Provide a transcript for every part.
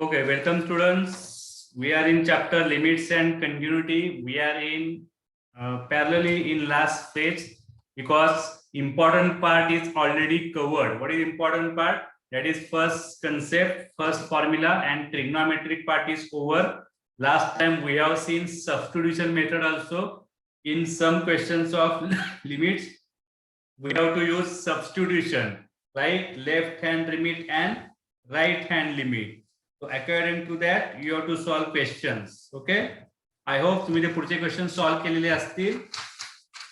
Okay, welcome students. We are in chapter limits and continuity. We are in parallelly in last phase because important part is already covered. What is important part? That is first concept, first formula, and trigonometric part is over. Last time we have seen substitution method also. In some questions of limits, we have to use substitution, like left hand limit and right hand limit. So according to that, you have to solve questions. Okay. I hope तुम्ही ते पुढचे question solve केलेले असतील.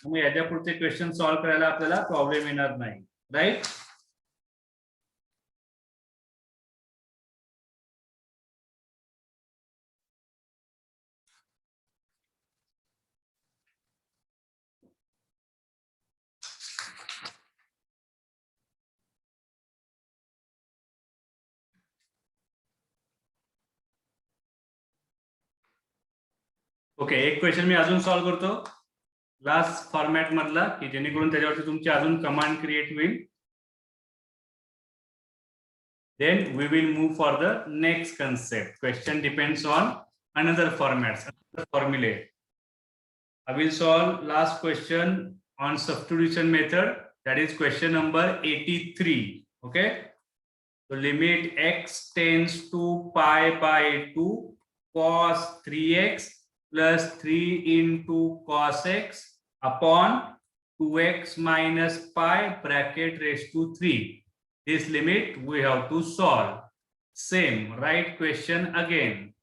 मग याच्या पुढचे question solve करायला आपल्याला प्रॉब्लेम येणार नाही, राईट? ओके, एक क्वेश्चन मी अजून सॉल्व करतो लास्ट फॉर्मॅट मधला, की जेणेकरून त्याच्यावरती तुमची अजून कमांड क्रिएट होईल. Then we will move for the next concept. Question depends on another formats, another formulae. I will solve last question on substitution method. That is question number 83. Okay. So limit x tends to pi by 2 cos 3x plus 3 into cos x upon 2x minus pi bracket raised to 3. This limit we have to solve. Same, right question again.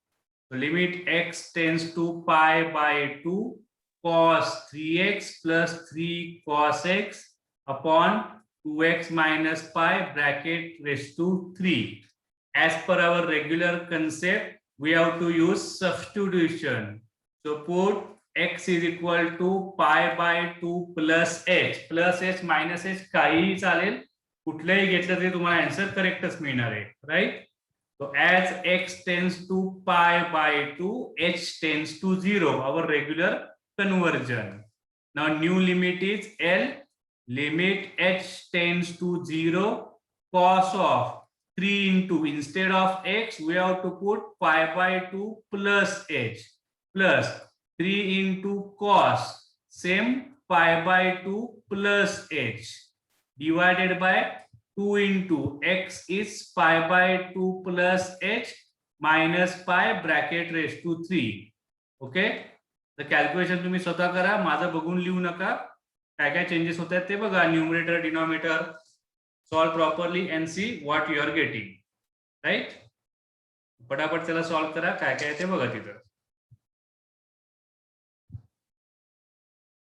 So limit x tends to pi by 2 cos 3x plus 3 cos x upon 2x minus pi bracket raised to 3. As per our regular concept, we have to use substitution. So put x is equal to pi by 2 plus h minus h काहीही चालेल, कुठलंही घेतलं तरी तुम्हाला answer करेक्टच मिळणार आहे, right? So as x tends to pi by 2, h tends to 0, our regular conversion. Now new limit is L, limit h tends to 0 cos of 3 into, instead of x we have to put pi by 2 plus h plus 3 into cos, same pi by 2 plus h divided by 2 into x is pi by 2 plus h minus pi bracket raised to 3. Okay. The calculation तुम्ही स्वतः करा, माझं बघून लिहू नका. काय काय changes होत आहेत ते बघा. Numerator denominator solve properly and see what you are getting, right? पटापट त्याला सॉल्व करा, काय काय ते बघा तिथं.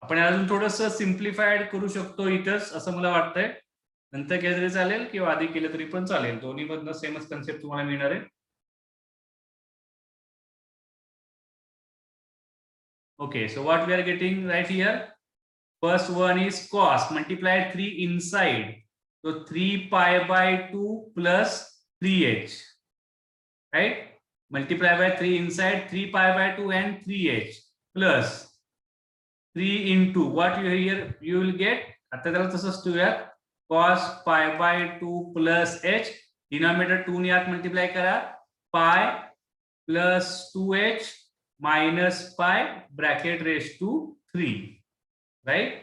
आपण अजून थोडंसं सिम्प्लिफाईड करू शकतो इथंच, असं मला वाटतंय. नंतर केलं तरी चालेल किंवा आधी केलं तरी पण चालेल, दोन्ही मधनं सेमच कन्सेप्ट तुम्हाला मिळणार आहे. Okay, so what we are getting right here, first one is cos, multiply 3 inside, so 3 pi by 2 plus 3h, right? Multiply by 3 inside, 3 pi by 2 and 3h plus 3 into what you here you will get, आता त्याला तसंच ठेवूयात, cos pi by 2 plus h, denominator 2 ने आत multiply करा, pi plus 2h minus pi bracket raised to 3, right?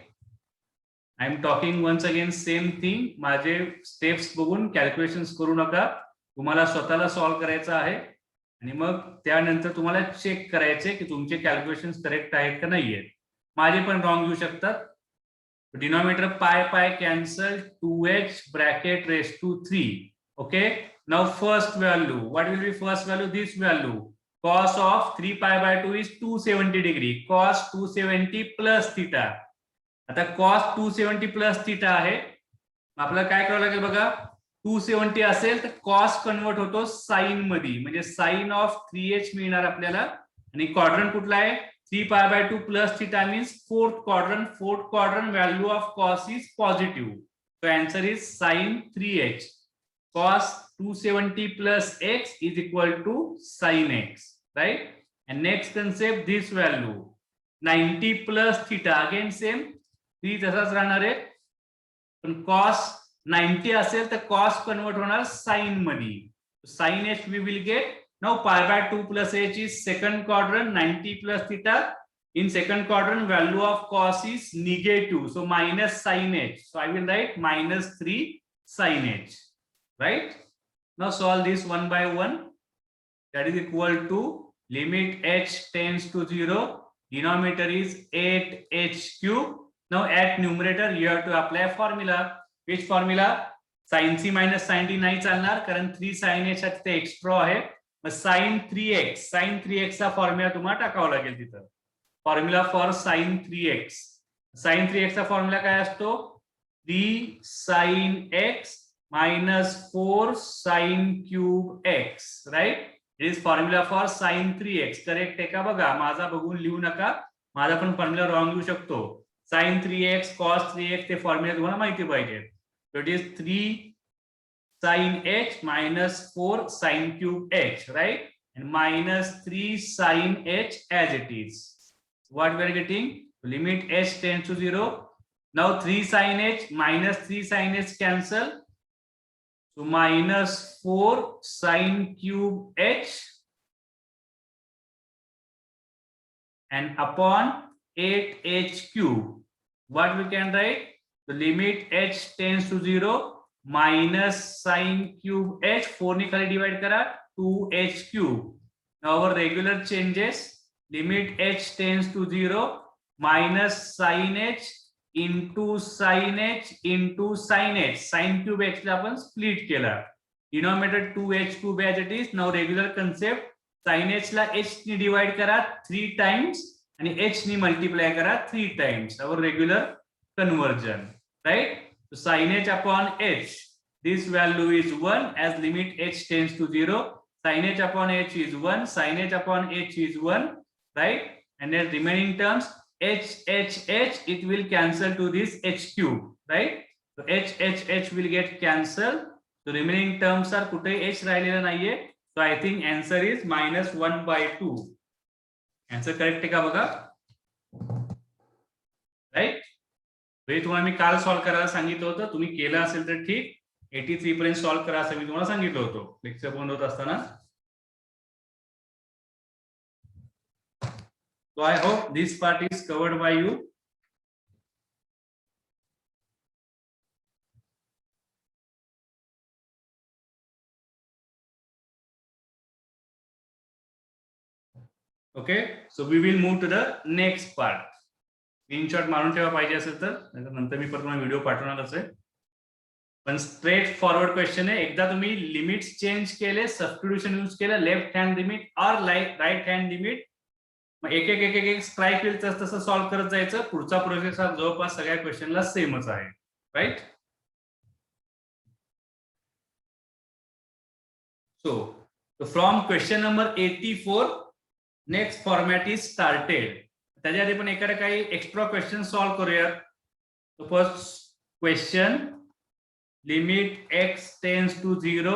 I am talking once again same thing. माझे steps बघून calculations करू नका, तुम्हाला स्वतःला सॉल्व करायचं आहे आणि मग त्यानंतर तुम्हाला चेक करायचे की तुमचे कॅल्क्युलेशन्स करेक्ट आहेत का नाहीयेत. माझे पण रॉंग येऊ शकतात. Denominator pi cancel, 2h bracket raised to 3. Okay. Now first value, what will be first value? This value, cos of 3 pi by 2 is 270 degree, cos 270 plus theta. आता cos 270 plus theta आहे, आपल्याला काय करावं लागेल बघा. 270 असेल तर cos कन्वर्ट होतो साइन मध्ये, म्हणजे साइन ऑफ 3h मिळणार आपल्याला. आणि क्वाड्रंट कुठला आहे? 3 pi by 2 plus theta means fourth quadrant. Fourth quadrant value of cos is positive. So answer is sin 3h. Cos 270 plus x is equal to sin x, right? And next concept, this value 90 plus theta, again same 3 तसाच राहणार आहे, पण cos 90 असेल तर cos convert होणार sin मध्ये. Sin h we will get. Now pi by 2 plus h is second quadrant, 90 plus theta. In second quadrant, value of cos is negative. So minus sin h. So I will write minus 3 sin h. Right? Now solve this one by one. That is equal to limit h tends to 0. Denominator is 8h cube. Now at numerator you have to apply formula. Which formula? Sin c minus sin d नाही चालणार कारण 3 sin h तिथे extra आहे. मग sin 3x चा formula तुम्हाला टाकावा लागेल तिथं. Formula for sin 3x. sin 3x चा फॉर्म्युला काय असतो? 3 sin x minus 4 sin cube x. Right? It is formula for sin 3x. Correct आहे का बघा. माझा बघून लिहू नका. माझा पण फॉर्म्युला रॉंग लिहू शकतो. sin 3x cos 3x ते फॉर्म्युला तुम्हाला माहिती पाहिजे. So it is 3 sin h minus 4 sin cube h, right? And minus 3 sin h as it is. What we are getting? Limit h tends to 0. Now 3 sin h minus 3 sin h cancel. So minus 4 sin cube h and upon 8h cube. What we can write? The limit h tends to 0 minus sin cube h 4 ने खाली divide करा 2h cube. Now our regular changes, limit h tends to 0 minus sin h into sin h into sin h. Sin cube h ला आपण split केला. Denominator 2h cube as it is. Now regular concept, sin h ला h ने divide करा 3 times आणि h ने multiply करा 3 times. Our regular conversion. Right? So sin h upon h, this value is 1 as limit h tends to 0. Sin h upon h is 1, sin h upon h is 1, right? And then remaining terms, h, it will cancel to this h cube, right? So h will get cancelled. So remaining terms are कुठे h राहिलेला नाहीये. So I think answer is minus 1 by 2. Answer correct आहे का बघा? Right? हे तुम्हाला मी काल solve करायला सांगितलं होतं. तुम्ही केलं असेल तर ठीक. 83 पर्यंत सॉल्व करा असं मी तुम्हाला सांगितलं होतं लेक्चर बंद होत असताना. So I hope this part is covered by you. Okay, so we will move to the next part. Screenshot मारून ठेवा पाहिजे असेल तर, नंतर मी परत तुम्हाला व्हिडिओ पाठवणारच आहे. पण स्ट्रेट फॉरवर्ड क्वेश्चन आहे. एकदा तुम्ही लिमिट्स चेंज केले, सबस्टिट्यूशन यूज केलं, लेफ्ट हँड लिमिट और राईट हँड लिमिट, मग एक एक स्ट्राईक होईल तसं सॉल्व्ह करत जायचं. पुढचा प्रोसेस हा जवळपास सगळ्या क्वेश्चनला सेमच आहे. Right? So from question number 84 next format is started. त्याच्या आधी पण एखादा काही एक्स्ट्रा क्वेश्चन सॉल्व्ह करूया. First question, limit x tends to 0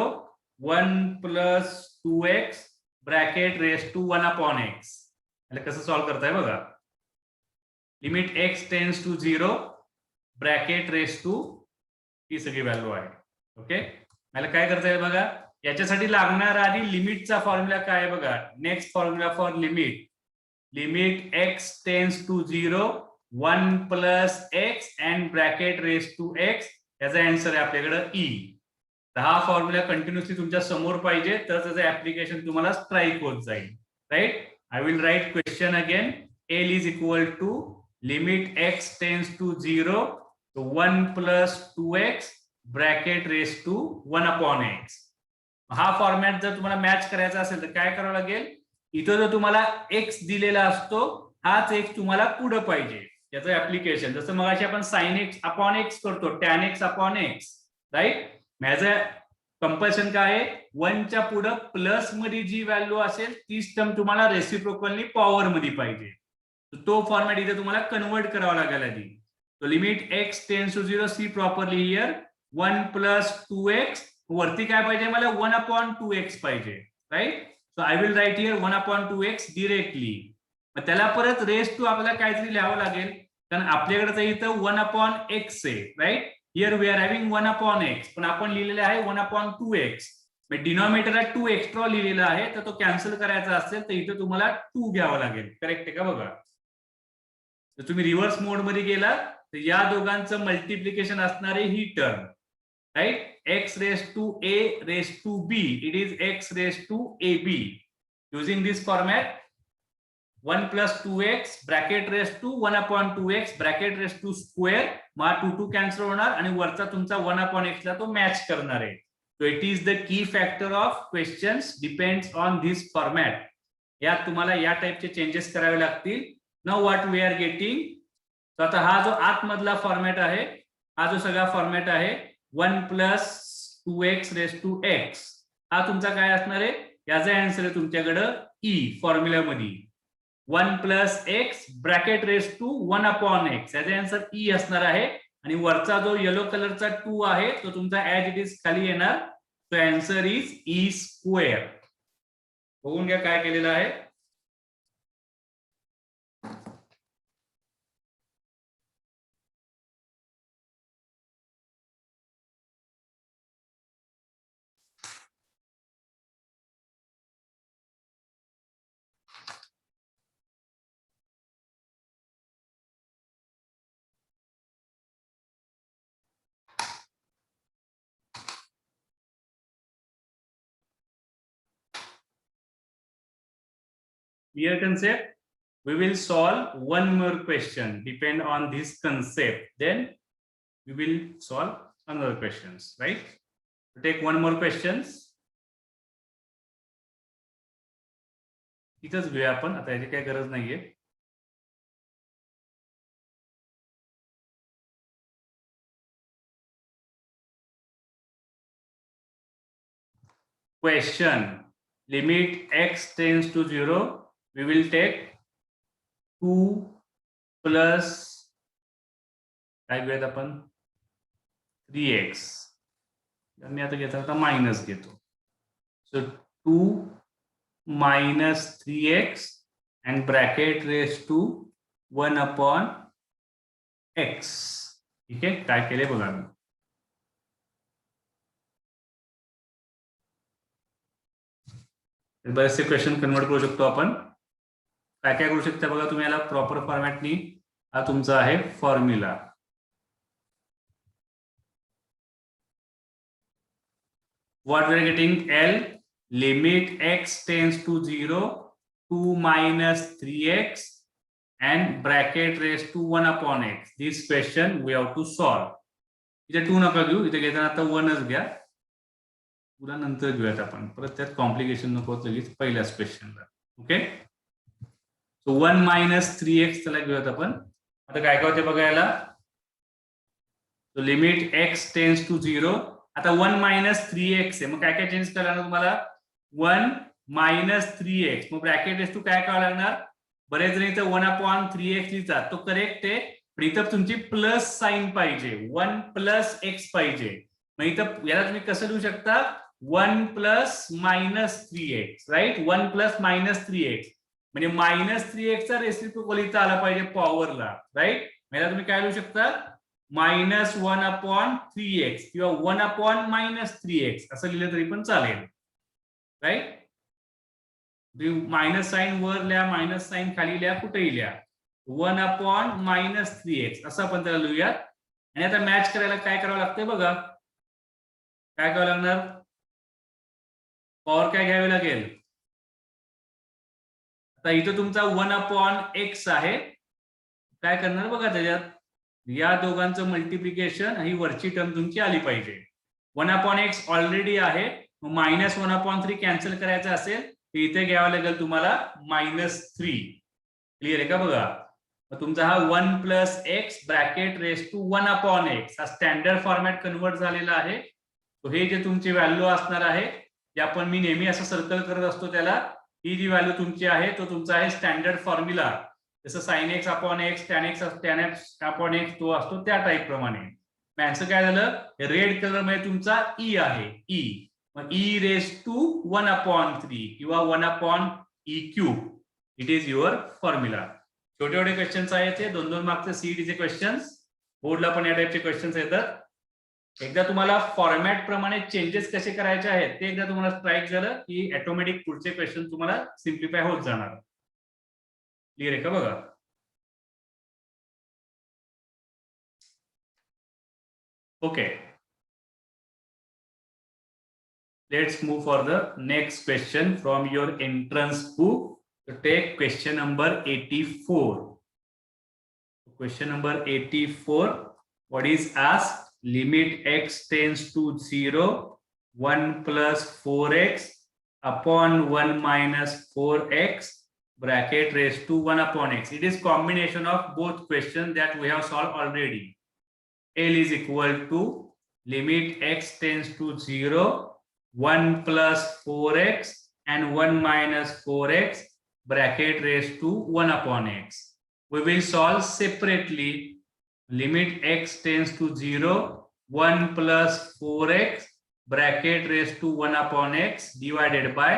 1 plus 2x bracket raise to 1 upon x. म्हणजे कसं सॉल्व्ह करताय बघा. Limit x tends to 0 bracket raise to, ही सगळी व्हॅल्यू आहे. ओके, मला काय करताय बघा. याच्यासाठी लागणारा आधी लिमिटचा फॉर्म्युला काय आहे बघा. Next formula for limit, limit x tends to 0 1 plus x and bracket raised to x. याचा आन्सर आहे आपल्याकडे e. हा फॉर्म्युला कंटिन्युअसली तुमच्या समोर पाहिजे तर त्याचं ऍप्लिकेशन तुम्हाला स्ट्राईक होत जाईल. Right? I will write question again. L is equal to limit x tends to 0 1 plus 2x bracket raised to 1 upon x. हा फॉर्मॅट जर तुम्हाला मॅच करायचा असेल तर काय करावं लागेल. इथं जर तुम्हाला x दिलेला असतो, हाच x तुम्हाला पुढे पाहिजे. याचं ऍप्लिकेशन जसं मगाशी आपण sin x upon x करतो, tan x upon x. Right? माझं कंपल्शन काय आहे, 1 च्या पुढे प्लस मध्ये जी व्हॅल्यू असेल तीच टर्म तुम्हाला रेसिप्रोकलनी पॉवर मध्ये पाहिजे. तो फॉर्मॅट इथे तुम्हाला कन्वर्ट करावा लागेल आधी. तो limit x tends to 0, see properly here 1 plus 2x, वरती काय पाहिजे मला 1 upon 2x पाहिजे. Right? So I will write here 1 upon 2x directly. मग त्याला परत रेस टू आपल्याला काहीतरी लिहावं लागेल कारण आपल्याकडे तर इथं 1 upon x आहे. Right? Here we are having 1 upon x, पण आपण लिहिलेले आहे 1 upon 2x. डिनॉमिनेटरला 2 एक्स्ट्रा लिहिलेला आहे, तर तो कॅन्सल करायचा असेल तर इथे तुम्हाला 2 घ्यावा लागेल. करेक्ट आहे का बघा. तर तुम्ही रिव्हर्स मोड मध्ये गेला तर या दोघांचं मल्टिप्लिकेशन असणार आहे ही term, right. x raised to a raised to b, it is x raised to ab. Using this format, 1 plus 2x bracket raised to 1 upon 2x bracket raised to square, मग 2 cancel होणार आणि वरचा तुमचा 1 upon x ला तो match करणार आहे. So it is the key factor of questions depends on this format. यात तुम्हाला या टाइपचे चेंजेस करावे लागतील. Now what we are getting, so आता हा जो आतमधला फॉर्मॅट आहे, हा जो सगळा फॉर्मॅट आहे 1 plus 2x raised to x, हा तुमचा काय असणार आहे, याचा आन्सर आहे तुमच्याकडे ई फॉर्म्युला मध्ये 1 plus x bracket raise to 1 upon x, याचा आन्सर ई असणार आहे. आणि वरचा जो येलो कलरचा 2 आहे तो तुमचा ऍज इट इज खाली येणार. So answer is E square. बघून घ्या काय केलेलं आहे. Clear concept? We will solve one more question. Depend on this concept. Then we will solve another questions, right? So take one more questions. इथंच घेऊया आपण, आता याची काही गरज नाहीये. Question: limit x tends to 0. We will take 2 plus काय घेऊयात आपण 3x. मी आता घेतो, आता मायनस घेतो. So 2 minus 3x and bracket raised to 1 upon x. ठीक आहे, काय केले बघा. बरेचसे क्वेश्चन कन्वर्ट करू शकतो आपण. काय काय करू शकता बघा तुम्ही याला प्रॉपर फॉर्मॅटनी. हा तुमचा आहे formula. What we are getting, L limit x tends to 0, 2 minus 3x and bracket raised to 1 upon x. This question we have to solve. इथे 2 नका घेऊ, इथे घेताना आता 1च घ्या. पुन्हा नंतर घेऊयात आपण, परत त्यात कॉम्प्लिकेशन नको लगेच पहिल्याच क्वेश्चनला. ओके, सो 1 minus 3x त्याला घेऊयात आपण. आता काय काय होते बघा याला. So limit x tends to 0. आता 1 minus 3x आहे, मग काय काय चेंज करायला तुम्हाला. 1 minus 3x, मग ब्रॅकेट रेस टू काय करावं लागणार. बरेच जण इथं 1 upon 3x लिहितात, तो करेक्ट आहे, पण इथं तुमची प्लस साइन पाहिजे. 1 plus x पाहिजे. मग इथं याला तुम्ही कसं लिहू शकता, 1 plus minus 3x, right. 1 plus minus 3x म्हणजे -3x चा रेसिप्रोकल इथं आला पाहिजे पॉवरला, राईट. याला तुम्ही काय लिहू शकता, -1 upon 3x किंवा 1 upon -3x असं लिहिलं तरी पण चालेल, राईट. मायनस साइन वर लिहा, मायनस साइन खाली लिहा, कुठेही लिहा. 1 upon -3x असं आपण त्याला लिहूयात. आणि आता मॅच करायला काय करावं लागतंय बघा. काय करावं लागणार, पॉवर काय घ्यावी लागेल. आता इथं तुमचा 1 upon x आहे, काय करणार बघा त्याच्यात, या दोघांचं मल्टिप्लिकेशन ही वरची टर्म तुमची आली पाहिजे. 1 upon x ऑलरेडी आहे, -1 upon 3 कॅन्सल करायचं असेल तर इथे घ्यावं लागेल तुम्हाला -3. क्लिअर आहे का बघा. मग तुमचा हा 1 plus x bracket raise to 1 upon x हा स्टँडर्ड फॉर्मॅट कन्वर्ट झालेला आहे. हे जे तुमची व्हॅल्यू असणार आहे, जे आपण मी नेहमी असं सर्कल करत असतो त्याला, ही जी व्हॅल्यू तुमची आहे तो तुमचा आहे स्टँडर्ड फॉर्म्युला. जसं sin x upon x, tan x upon x तो असतो त्या टाईप प्रमाणे. आन्सर काय झालं, रेड कलर मध्ये तुमचा ई आहे, ई. मग ई रेस टू 1 upon 3 किंवा 1 upon e cube, it is your formula. छोटे छोटे क्वेश्चन्स आहेत, 2-2 मार्कचे सीईटीचे क्वेश्चन्स. बोर्डला पण या टाईपचे क्वेश्चन्स येतात. एकदा तुम्हाला फॉर्मॅट प्रमाणे चेंजेस कसे करायचे आहेत ते एकदा तुम्हाला स्ट्राईक झालं की ऑटोमॅटिक पुढचे क्वेश्चन तुम्हाला सिम्प्लिफाय होत जाणार. क्लिअर आहे का बघा. Okay, let's move for the next question from your entrance book. So take question number 84. Question number 84. What is asked? Limit x tends to 0, 1 plus 4x upon 1 minus 4x bracket raised to 1 upon x. It is combination of both questions that we have solved already. L is equal to limit x tends to 0, 1 plus 4x and 1 minus 4x bracket raised to 1 upon x. We will solve separately. Limit x tends to 0, 1 plus 4x bracket raised to 1 upon x divided by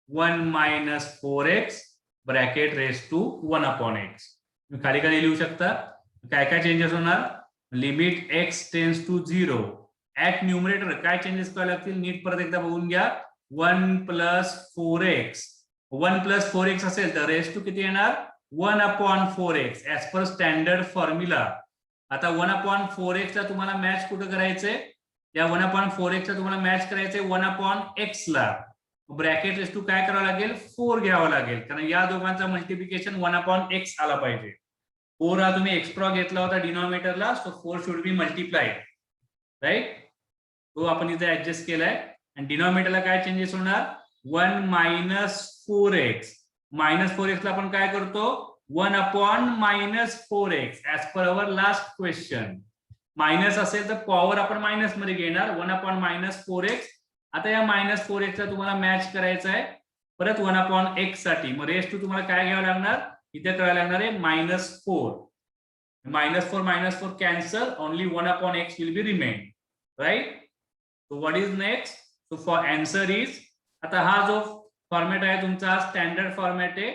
1 minus 4x bracket raised to 1 upon x. तुम्ही खाली खाली लिहू शकता. काय काय changes होणार? Limit x tends to 0. At numerator काय changes करावे लागतील नीट परत एकदा बघून घ्या. 1 प्लस 4x 1 प्लस 4x असेल तर रेस टू किती येणार? 1 upon 4x as per standard formula. आता 1 अपॉन 4x ला तुम्हाला मॅच कुठं करायचंय? या 1 अपॉन 4x ला तुम्हाला मॅच करायचंय 1 अपॉन x ला. ब्रॅकेट रेस टू काय करावं लागेल? 4 घ्यावं लागेल कारण या दोघांचा मल्टिप्लिकेशन 1 अपॉन x आला पाहिजे. 4 हा तुम्ही एक्स्ट्रा घेतला होता डिनॉमिनेटरला, so 4 should be multiplied, right. तो आपण इथे ऍडजस्ट केलाय. आणि डिनॉमिनेटरला काय चेंजेस होणार? 1 मायनस 4x. मायनस 4x ला आपण काय करतो? 1 upon minus 4x as per our last question. Minus असेल तर पॉवर आपण मायनस मध्ये घेणार 1 अपॉन मायनस 4x. आता या मायनस 4x ला तुम्हाला मॅच करायचं आहे परत 1 अपॉन x साठी. मग रेस टू तुम्हाला काय घ्यावं लागणार? इथे करायला लागणार आहे -4. -4 cancel, only 1 upon x will be remain, right? So what is next? So for answer is, आता हा जो फॉर्मॅट आहे तुमचा स्टँडर्ड फॉर्मॅट आहे.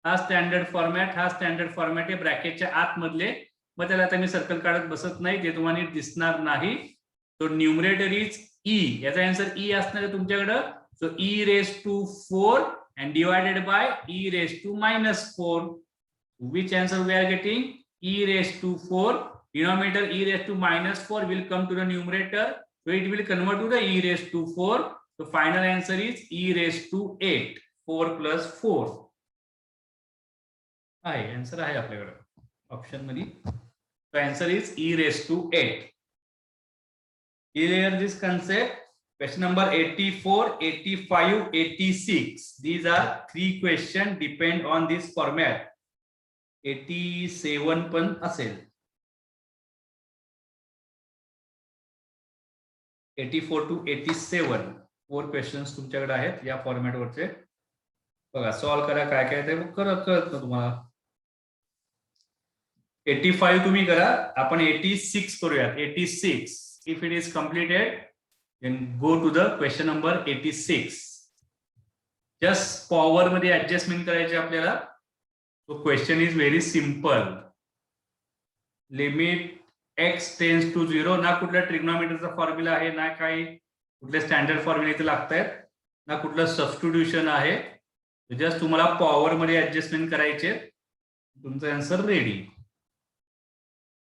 हा स्टँडर्ड फॉर्मॅट आहे ब्रॅकेटच्या आतमधले. मग त्याला आता मी सर्कल काढत बसत नाही, ते तुम्हाला दिसणार नाही. तो न्यूमरेटर इज e. याचा आन्सर e असणार आहे तुमच्याकडं. So e raised to 4 and divided by e raised to -4. Which answer we are getting? E raised to 4. Denominator e raised to -4 will come to the numerator, so it will convert to the e raised to 4. So final answer is e raised to 8. 4 plus 4 आहे answer आहे आपल्याकडे option मध्ये. So answer is e raised to 8. Clear this concept? Question number 84, 85, 86. These are 3 questions depend on this format. 87 पण असेल. 84 to 87 4 questions तुमच्याकडे आहेत या format वरचे. बघा सॉल्व करा काय काय ते कळत तुम्हाला. 85 तुम्ही करा. आपण 86 करूयात. 86 if it is completed then go to the question number 86. Just power मध्ये ऍडजस्टमेंट करायचे आपल्याला. So question is very simple. Limit x tends to 0. ना कुठल्या ट्रिग्नोमेट्रीचा फॉर्म्युला आहे ना काही कुठले स्टँडर्ड फॉर्म्युला इथे लागतायत ना कुठलं सबस्टिट्यूशन आहे. जस्ट तुम्हाला पॉवर मध्ये ऍडजस्टमेंट करायचे. तुमचा answer ready,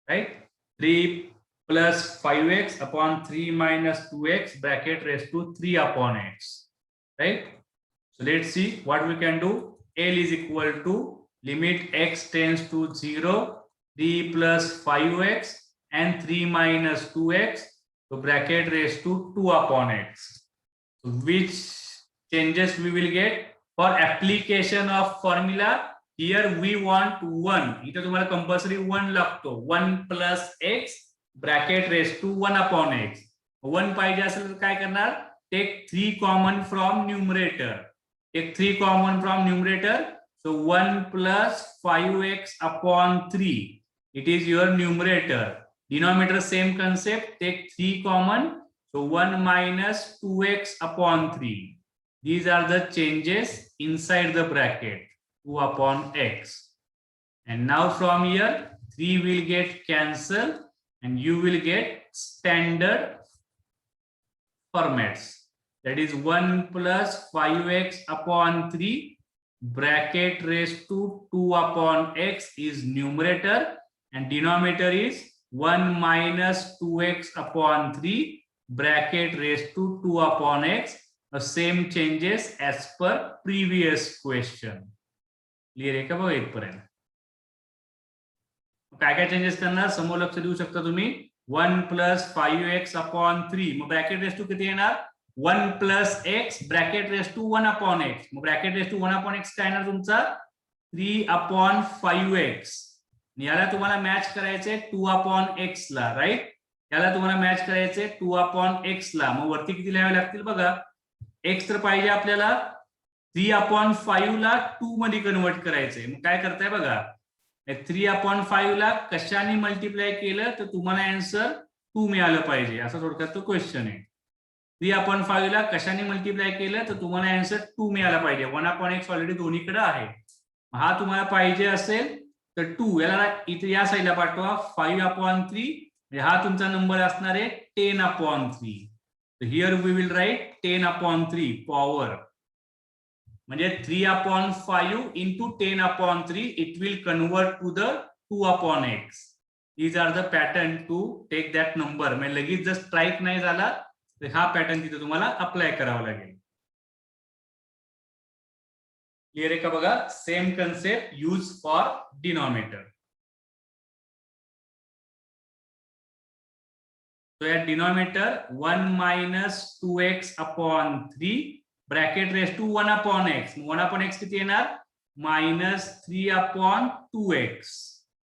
right. 3 plus 5x upon 3 minus 2x bracket raised to 3 upon x, right? So let's see what we can do. L is equal to limit x tends to 0, 3 plus 5x and 3 minus 2x, so bracket raised to 2 upon x. So which changes we will get? For application of formula, here we want 1. इथे तुम्हाला compulsory 1 लागतो. 1 plus x bracket raised to 1 upon x. 1 पाहिजे असेल तर काय करणार? Take 3 common from numerator. Take 3 common from numerator. So 1 plus 5x upon 3. It is your numerator. Denominator same concept. Take 3 common. So 1 minus 2x upon 3. These are the changes inside the bracket. 2 upon x. And now from here 3 will get cancelled. And you will get standard formats. That is 1 plus 5x upon 3 bracket raised to 2 upon x is numerator and denominator is 1 minus 2x upon 3 bracket raised to 2 upon x. The same changes as per previous question. Clear आहे का बघा इथपर्यंत? काय काय changes करणार समोर लक्ष देऊ शकता तुम्ही. 1 plus 5x upon 3 मग ब्रॅकेट रेस टू किती येणार 1 plus x bracket raise to 1 upon x. मग bracket raise to 1 upon x काय येणार तुमचा 3 upon 5x. याला तुम्हाला मॅच करायचे 2 upon x ला राईट. याला तुम्हाला मॅच करायचे 2 upon x ला. मग वरती किती लिहावे लागतील बघा. x तर पाहिजे आपल्याला 3 upon 5 ला 2 मध्ये कन्वर्ट करायचंय. मग काय करताय बघा 3 upon 5 ला कशाने मल्टिप्लाय केलं तर तुम्हाला आन्सर 2 मिळालं पाहिजे. असा थोडक्यात तो क्वेश्चन आहे. 3 upon 5 ला कशाने मल्टिप्लाय केलं तर तुम्हाला आन्सर 2 मिळाला पाहिजे. 1 upon x ऑलरेडी दोन्हीकडे आहे. हा तुम्हाला पाहिजे असेल तर 2 याला इथे या साईडला पाठवा 5 upon 3 म्हणजे हा तुमचा नंबर असणार आहे 10 upon 3. तर here we will write 10 upon 3 power म्हणजे 3 upon 5 into 10 upon 3 it will convert to the 2 upon x. These are the pattern to take that number. म्हणजे लगेच जर स्ट्राइक नाही झाला तर हा पॅटर्न तिथे तुम्हाला अप्लाय करावा लागेल. क्लिअर आहे का बघा. Same concept use for denominator. So at denominator 1 minus 2x upon 3 bracket raised to 1 upon x. 1 upon x किती येणार minus 3 upon 2x.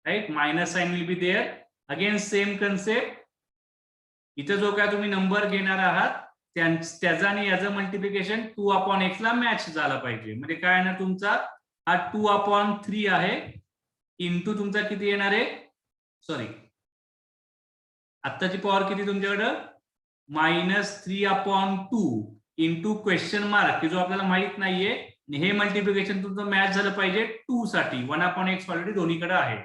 Right? Minus sign will be there. Again same concept. इथे जो काय तुम्ही number घेणार आहात त्याचा आणि याचं मल्टिप्लिकेशन 2 upon x ला मॅच झाला पाहिजे. म्हणजे काय येणार तुमचा हा 2 upon 3 आहे इंटू तुमचा किती येणार आहे सॉरी आत्ताची पॉवर किती तुमच्याकडं -3 upon 2 इंटू क्वेश्चन मार्क जो आपल्याला माहित नाहीये. हे मल्टिप्लिकेशन तुमचं मॅच झालं पाहिजे 2 साठी. 1 upon x ऑलरेडी दोन्हीकडे आहे.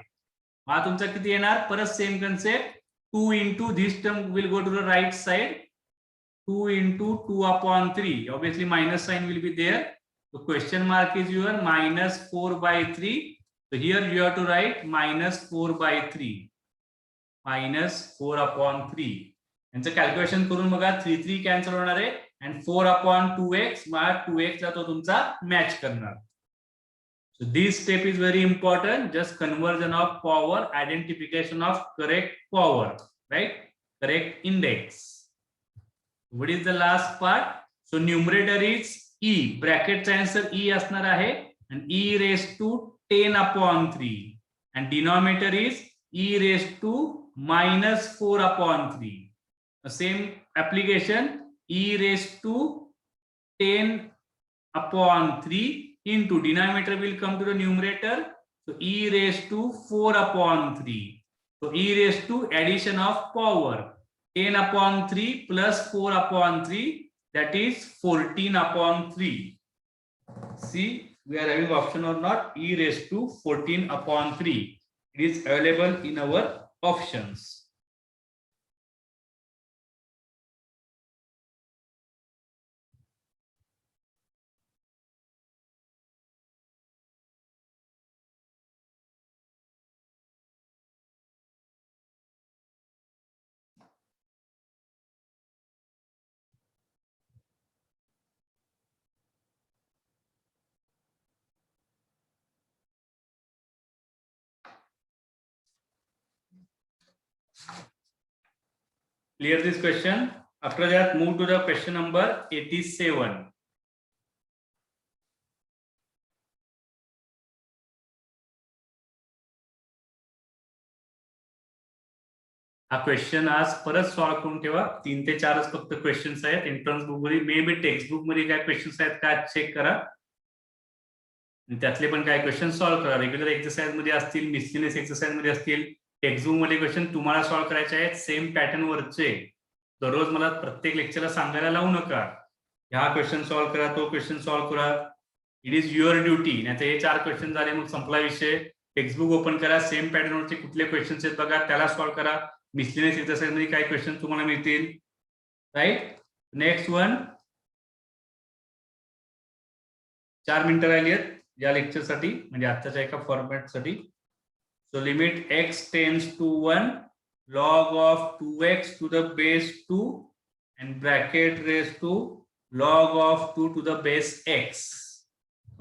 हा तुमचा किती येणार परत same concept 2 into this term will go to the right side. 2 into 2 upon 3. Obviously minus sign will be there. So question mark is your -4/3. So here you have to write -4/3. -4 upon 3. यांचं calculation करून बघा 3 3 cancel होणार आहे and 4 upon 2x मला 2x ला तो तुमचा match करणार. So this step is very important. Just conversion of power, identification of correct power, right? Correct index. What is the last part? So numerator is e. Bracket answer e असणार आहे and e raised to 10 upon 3 and denominator is e raised to -4 upon 3. The same application e raised to 10 upon 3 into denominator will come to the numerator. So e raised to 4 upon 3. So e raised to addition of power 10 upon 3 plus 4 upon 3 that is 14 upon 3. See we are having option or not. E raised to 14 upon 3. It is available in our options. Clear this question. After that move to the question number 87. हा question आज परत solve करून ठेवा. 3 ते 4च फक्त questions आहेत. Entrance book मध्ये may be text book मध्ये काय क्वेश्चन्स आहेत का चेक करा. त्यातले पण काय क्वेश्चन सॉल्व्ह करा. रेग्युलर एक्सरसाइज मध्ये असतील, मिसलिनियस एक्सरसाइज मध्ये असतील, टेक्स्ट बुक मध्ये क्वेश्चन तुम्हाला सॉल्व्ह करायचे आहेत सेम पॅटर्न वरचे. दररोज मला प्रत्येक लेक्चरला सांगायला लावू नका हा क्वेश्चन सॉल्व्ह करा, तो क्वेश्चन सॉल्व्ह करा. It is your duty. नाही तर हे 4 क्वेश्चन झाले मग संपला विषय. टेक्स्ट बुक ओपन करा, सेम पॅटर्न वरचे कुठले क्वेश्चन्स आहेत बघा, त्याला सॉल्व्ह करा. मिसलिनियस एक्सरसाइज मध्ये काय क्वेश्चन तुम्हाला मिळतील राईट. नेक्स्ट वन 4 मिनिटं राहिली आहेत या लेक्चर साठी, म्हणजे आजच्या एका फॉर्मॅट साठी. So limit x tends to 1 log of 2x to the base 2 and bracket raised to log of 2 to the base x.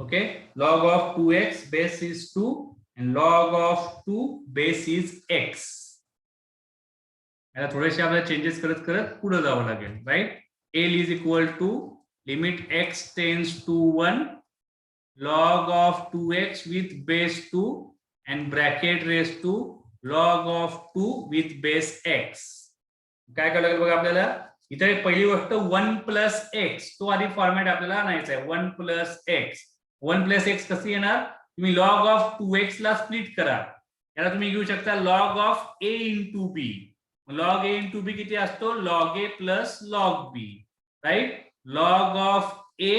Okay, log of 2x base is 2 and log of 2 base is x. याला थोडेसे आपल्याला changes करत करत पुढे जावं लागेल, right. L is equal to limit x tends to 1 log of 2x with base 2 and bracket raised to log of 2 with base x. काय करायला लागेल बघा आपल्याला इथे. पहिली गोष्ट 1 प्लस एक्स, तो आधी फॉर्मॅट आपल्याला आणायचा आहे. 1 प्लस एक्स, 1 प्लस एक्स कशी येणार, तुम्ही लॉग ऑफ 2x ला स्प्लिट करा. याला तुम्ही घेऊ शकता log of a into b. Log a into b किती असतो, log a plus log b, right. Log of a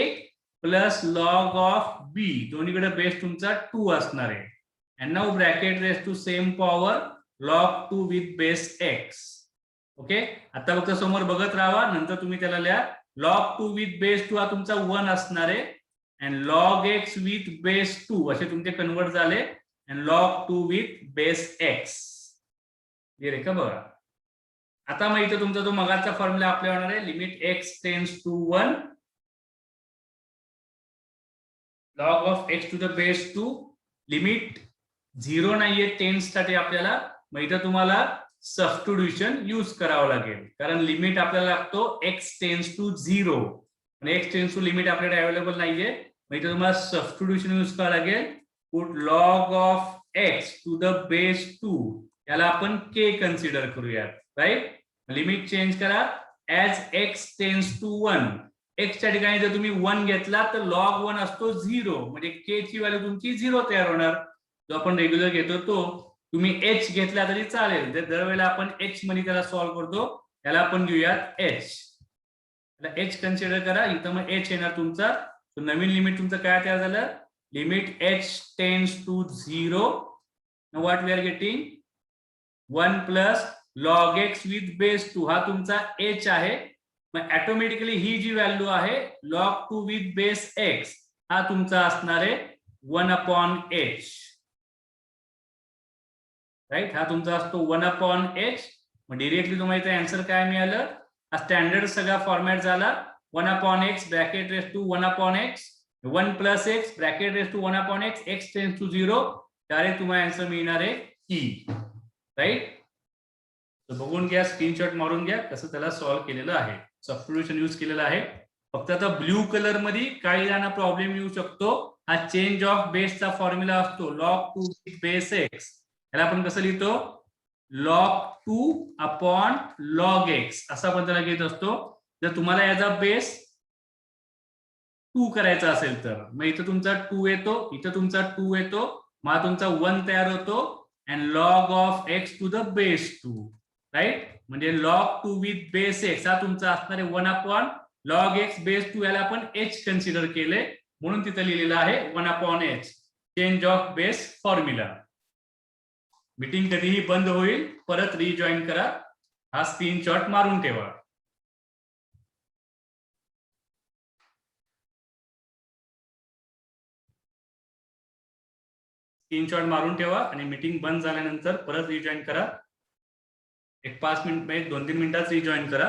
plus log of b, दोन्हीकडे बेस तुमचा 2 असणार आहे. and now bracket raised to same power log 2 with base x. Okay, आता फक्त समोर बघत राहा, नंतर तुम्ही त्याला लिहा. log 2 with base 2 हा तुमचा 1 असणार आहे and log x with base 2 असे तुमचे कन्वर्ट झाले and log 2 with base x. Clear आहे का बघा. आता मग इथे तुमचा जो मगाचा फॉर्म्युला अप्लाय होणार आहे, limit x tends to 1 log of x to the base 2, limit 0 नाहीये टेन्स साठी आपल्याला, मग इथं तुम्हाला सबस्टिट्यूशन यूज करावं लागेल, कारण लिमिट आपल्याला लागतो x टेन्स टू 0 आणि x टेन्स टू लिमिट आपल्याकडे अवेलेबल नाहीये. मग इथं तुम्हाला सबस्टिट्यूशन यूज करावं लागेल. Put log of x to the base 2, याला आपण k कन्सिडर करूयात, राईट. लिमिट चेंज करा as x tends to 1. x च्या ठिकाणी जर तुम्ही 1 घेतला तर log 1 असतो 0, म्हणजे k ची व्हॅल्यू तुमची 0 तयार होणार. जो आपण रेग्युलर घेतो तो तुम्ही h घेतला तरी चालेल. दरवेळेला आपण h मध्ये त्याला सॉल्व्ह करतो, त्याला आपण घेऊयात h. h कन्सिडर करा, इथं मग h येणार तुमचा. तो नवीन लिमिट तुमचं काय तयार झालं, limit h tends to 0. Now what we are getting, 1 plus log x with base 2 हा तुमचा h आहे. मग ऑटोमॅटिकली ही जी व्हॅल्यू आहे log 2 विथ बेस x हा तुमचा असणार आहे 1/h, राईट. हा तुमचा असतो 1/h. मग डिरेक्टली तुम्हाला इथे आन्सर काय मिळालं, हा स्टँडर्ड सगळा फॉर्मॅट झाला. 1/x bracket raise to 1/x, 1 plus x bracket raise to 1/x, x tends to 0, direct तुम्हाला आन्सर मिळणार आहे e, राईट. तर बघून घ्या, स्क्रीनशॉट मारून घ्या कसं त्याला सॉल्व्ह केलेलं आहे, सबस्टिट्यूशन यूज केलेलं आहे. फक्त आता ब्ल्यू कलर मध्ये काही जणांना प्रॉब्लेम येऊ शकतो. हा चेंज ऑफ बेसचा फॉर्म्युला असतो log 2 विथ बेस x. याला आपण कसं लिहितो, log 2 अपॉन log x असा आपण त्याला घेत असतो. जर तुम्हाला याचा बेस 2 करायचा असेल तर मग इथं तुमचा 2 येतो, इथं तुमचा 2 येतो, मग तुमचा 1 तयार होतो and log of x to the base 2, राईट. म्हणजे log 2 विथ बेस x हा तुमचा असणार आहे 1 अपॉन log x बेस 2. याला आपण h कन्सिडर केले म्हणून तिथं लिहिलेलं आहे 1/h, change of base formula. Meeting कधीही बंद होईल, परत रिजॉईन करा. हा स्क्रीनशॉट मारून ठेवा. स्क्रीनशॉट मारून ठेवा आणि मीटिंग बंद झाल्यानंतर परत रिजॉईन करा. एक 5 मिनिट, 2-3 मिनिटात रिजॉईन करा.